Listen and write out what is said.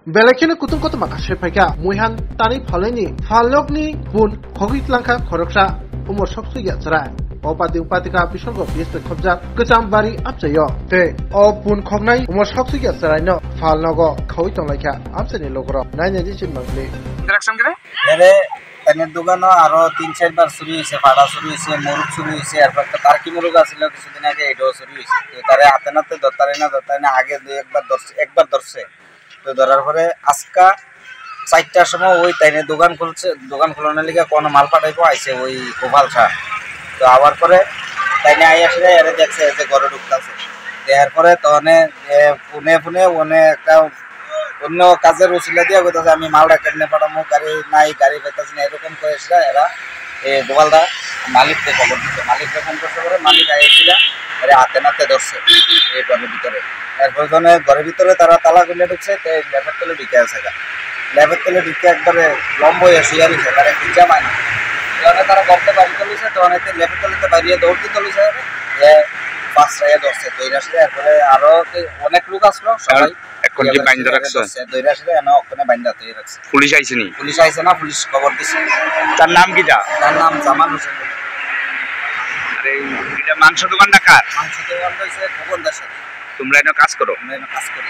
Belakini kutung kota makasih pakai muihan tani faleni falokni pun khogit langka khoroksa umur sabsu ya cerai. Opati ka bisorgo bieste khobjak kecam bari apjayo te o pun khognai umur sabsu ya cerai no falnogo khawi tonglaika apjani logro naina jichin mangli interaction করে এরে এনের দোকানও আরো 3-4 বার শুরু হয়েছে, ফাটা শুরু হয়েছে, মুরুগ শুরু হয়েছে, এরপর একটা তার্কি মুরুগ আসছিল কিছুদিন আগে, এটাও শুরু হয়েছে। তো তারে হাতে নাতে ধরতারে না আগে একবার ধরছে। তো ধরার পরে আজকা 4টার সময় ওই তাইনে দোকান খোলানোর লিগে কোনো মাল পাঠাইবো আইছে ওই গোপাল শাহ। তো আবার পরে তাইনে আই আসলে এরে দেখছে যে ঘরে ঢুকতেছে, দেখার পরে তখন ফোনে ওনে একটা অন্য কাজের উচিলা দিয়ে কইতাছে আমি মালটা কেমনে পাঠাবো, গাড়ি নাই, গাড়ি পাইতাছি না, এরকম করেছিল। এরা গোপালদা মালিককে খবর দিচ্ছে, মালিককে ফোন করতে পারে, মালিক আইছিল এরা হাতে নাতে ধরছে এই ঘরের ভিতরে। এরপর ঘরের ভিতরে তারা তালা খুলে ঢুকছে, ল্যাপের তলে ঢুকে আছে, ল্যাপের তলে ঢুকে একবারে লম্ব হয়ে শুয়ে রয়েছে, তারা খুঁজা পায় না। তখন তারা গপ্তে বাড়ি চলেছে, তখন ল্যাপের তলেতে বাড়িয়ে দৌড়তে চলেছে, পাঁচটায় ধরছে দইরা আসলে। এরপরে আরো অনেক লোক আসলো, সবাই পুলিশ আইসেনি? পুলিশ আইসে না, পুলিশ খবর দিছে। তার নাম কি? তার নাম জামাল হোসেন। আরে এটা মাংস দোকানটা কার? মাংস দোকানটা হচ্ছে খোকন দাসের। তোমরা এনে কাজ করো? আমরা এনে কাজ করি।